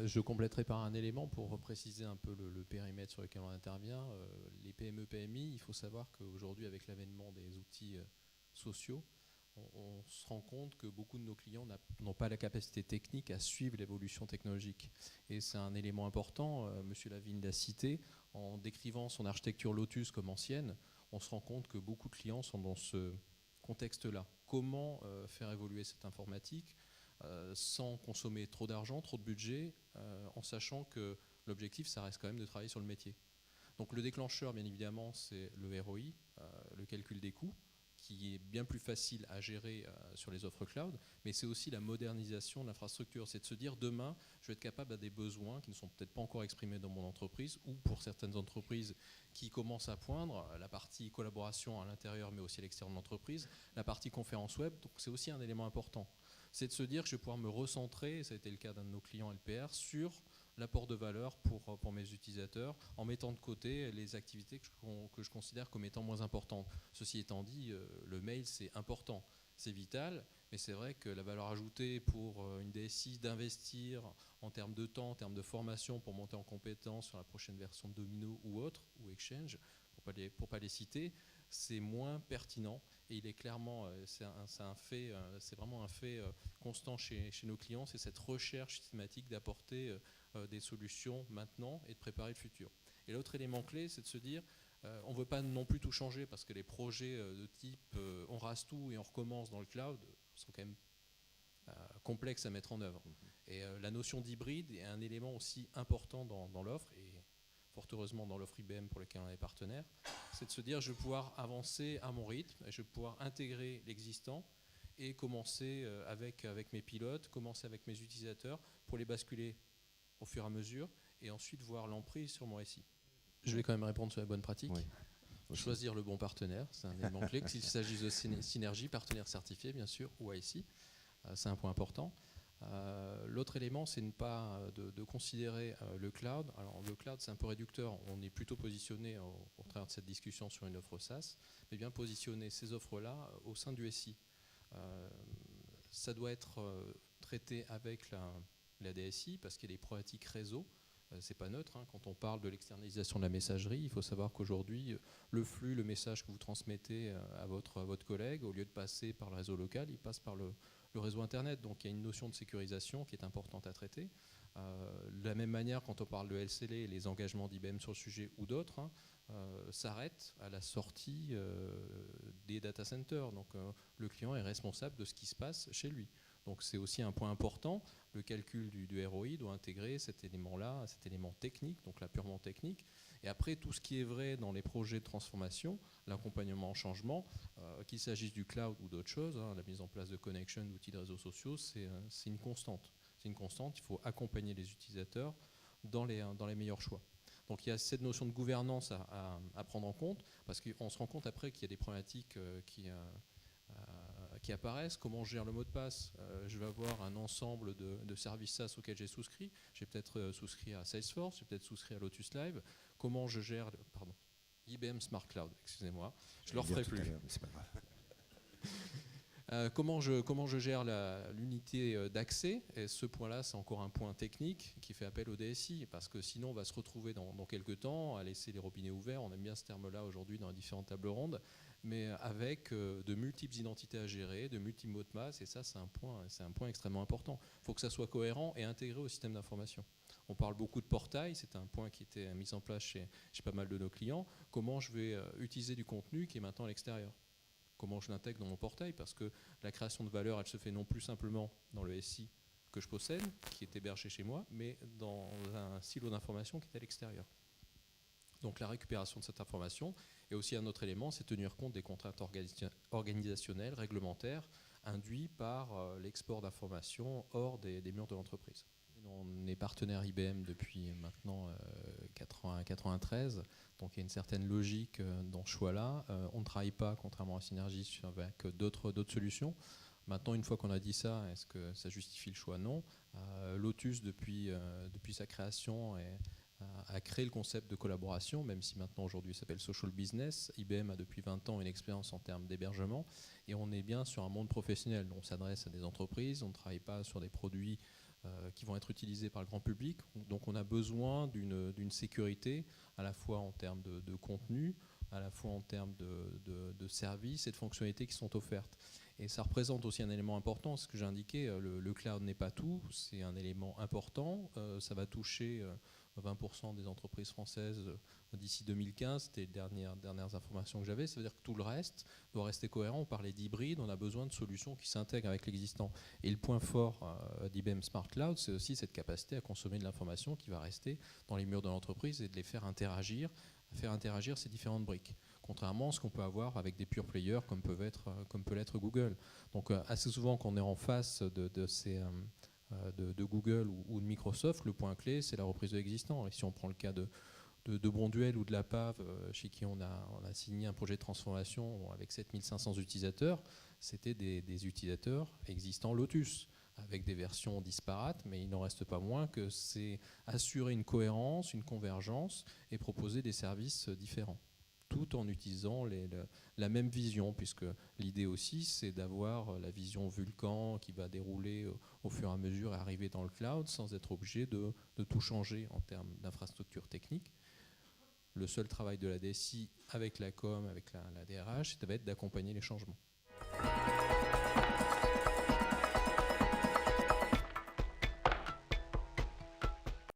Je compléterai par un élément pour préciser un peu le périmètre sur lequel on intervient. Les PME, PMI, il faut savoir qu'aujourd'hui, avec l'avènement des outils sociaux, on se rend compte que beaucoup de nos clients n'ont pas la capacité technique à suivre l'évolution technologique. Et c'est un élément important, M. Lavigne l'a cité, en décrivant son architecture Lotus comme ancienne, on se rend compte que beaucoup de clients sont dans ce contexte-là. Comment faire évoluer cette informatique sans consommer trop d'argent, trop de budget, en sachant que l'objectif, ça reste quand même de travailler sur le métier. Donc le déclencheur, bien évidemment, c'est le ROI, le calcul des coûts, qui est bien plus facile à gérer sur les offres cloud, mais c'est aussi la modernisation de l'infrastructure. C'est de se dire, demain, je vais être capable à des besoins qui ne sont peut-être pas encore exprimés dans mon entreprise, ou pour certaines entreprises qui commencent à poindre, la partie collaboration à l'intérieur, mais aussi à l'extérieur de l'entreprise, la partie conférence web, donc c'est aussi un élément important. C'est de se dire que je vais pouvoir me recentrer, et ça a été le cas d'un de nos clients LPR, sur l'apport de valeur pour mes utilisateurs, en mettant de côté les activités que je considère comme étant moins importantes. Ceci étant dit, le mail, c'est important, c'est vital, mais c'est vrai que la valeur ajoutée pour une DSI d'investir en termes de temps, en termes de formation pour monter en compétence sur la prochaine version de Domino ou autre, ou Exchange, pour pas les citer, c'est moins pertinent. Et il est clairement, c'est vraiment un fait constant chez nos clients, c'est cette recherche systématique d'apporter des solutions maintenant et de préparer le futur. Et l'autre élément clé, c'est de se dire, on ne veut pas non plus tout changer parce que les projets de type on rase tout et on recommence dans le cloud sont quand même complexes à mettre en œuvre. Et la notion d'hybride est un élément aussi important dans l'offre, et fort heureusement dans l'offre IBM pour laquelle on est partenaire, c'est de se dire je vais pouvoir avancer à mon rythme, et je vais pouvoir intégrer l'existant et commencer avec mes pilotes, commencer avec mes utilisateurs pour les basculer au fur et à mesure et ensuite voir l'emprise sur mon SI. Je vais quand même répondre sur la bonne pratique. Oui. Choisir le bon partenaire, c'est un élément clé. S'il s'agit de synergie, partenaire certifié bien sûr, ou IC, c'est un point important. L'autre élément, c'est ne pas de considérer le cloud. Alors le cloud, c'est un peu réducteur. On est plutôt positionné au travers de cette discussion sur une offre SaaS, mais bien positionner ces offres-là au sein du SI. Ça doit être traité avec la DSI parce qu'il y a des problématiques réseau. C'est pas neutre. Quand on parle de l'externalisation de la messagerie, il faut savoir qu'aujourd'hui, le flux, le message que vous transmettez à votre collègue, au lieu de passer par le réseau local, il passe par le réseau Internet. Donc il y a une notion de sécurisation qui est importante à traiter. De la même manière, quand on parle de LCL et les engagements d'IBM sur le sujet ou d'autres, s'arrêtent à la sortie des data centers. Donc le client est responsable de ce qui se passe chez lui. Donc c'est aussi un point important. Le calcul du ROI doit intégrer cet élément-là, cet élément technique, donc là purement technique. Et après, tout ce qui est vrai dans les projets de transformation, l'accompagnement en changement, qu'il s'agisse du cloud ou d'autres choses, la mise en place de connection, d'outils de réseaux sociaux, c'est une constante. C'est une constante, il faut accompagner les utilisateurs dans les meilleurs choix. Donc il y a cette notion de gouvernance à prendre en compte, parce qu'on se rend compte après qu'il y a des problématiques qui apparaissent. Comment je gère le mot de passe? Je vais avoir un ensemble de services SaaS auxquels j'ai souscrit. J'ai peut-être souscrit à Salesforce, j'ai peut-être souscrit à Lotus Live. Comment je gère... Pardon. IBM Smart Cloud, excusez-moi. Je ne le referai plus. C'est pas grave. Comment je gère l'unité d'accès? Et ce point-là, c'est encore un point technique qui fait appel au DSI, parce que sinon, on va se retrouver dans quelques temps à laisser les robinets ouverts. On aime bien ce terme-là aujourd'hui dans les différentes tables rondes, mais avec de multiples identités à gérer, de multiples mots de passe, et ça, c'est un point extrêmement important. Il faut que ça soit cohérent et intégré au système d'information. On parle beaucoup de portail, c'est un point qui était mis en place chez pas mal de nos clients. Comment je vais utiliser du contenu qui est maintenant à l'extérieur? Comment je l'intègre dans mon portail? Parce que la création de valeur, elle se fait non plus simplement dans le SI que je possède, qui est hébergé chez moi, mais dans un silo d'information qui est à l'extérieur. Donc la récupération de cette information. Et aussi un autre élément, c'est tenir compte des contraintes organisationnelles, réglementaires, induits par l'export d'informations hors des murs de l'entreprise. On est partenaire IBM depuis maintenant 93, donc il y a une certaine logique dans ce choix-là. On ne travaille pas, contrairement à Synergy, avec d'autres solutions. Maintenant, une fois qu'on a dit ça, est-ce que ça justifie le choix? Non. Lotus, depuis sa création, a créé le concept de collaboration, même si maintenant aujourd'hui il s'appelle Social Business. IBM a depuis 20 ans une expérience en termes d'hébergement, et on est bien sur un monde professionnel. On s'adresse à des entreprises, on ne travaille pas sur des produits qui vont être utilisés par le grand public. Donc on a besoin d'une sécurité à la fois en termes de contenu, à la fois en termes de services et de fonctionnalités qui sont offertes. Et ça représente aussi un élément important, ce que j'ai indiqué, le cloud n'est pas tout, c'est un élément important, ça va toucher 20% des entreprises françaises d'ici 2015, c'était les dernières informations que j'avais, ça veut dire que tout le reste doit rester cohérent. On parlait d'hybride, on a besoin de solutions qui s'intègrent avec l'existant. Et le point fort d'IBM Smart Cloud, c'est aussi cette capacité à consommer de l'information qui va rester dans les murs de l'entreprise et de les faire interagir ces différentes briques. Contrairement à ce qu'on peut avoir avec des pure players comme peut l'être Google. Donc assez souvent quand on est en face de Google ou de Microsoft, le point clé c'est la reprise de l'existant. Et si on prend le cas de Bonduelle ou de la PAV, chez qui on a signé un projet de transformation avec 7500 utilisateurs, c'était des utilisateurs existants Lotus, avec des versions disparates, mais il n'en reste pas moins que c'est assurer une cohérence, une convergence et proposer des services différents, tout en utilisant la même vision, puisque l'idée aussi, c'est d'avoir la vision Vulcan qui va dérouler au fur et à mesure et arriver dans le cloud sans être obligé de tout changer en termes d'infrastructure technique. Le seul travail de la DSI avec la com, avec la DRH, ça va être d'accompagner les changements.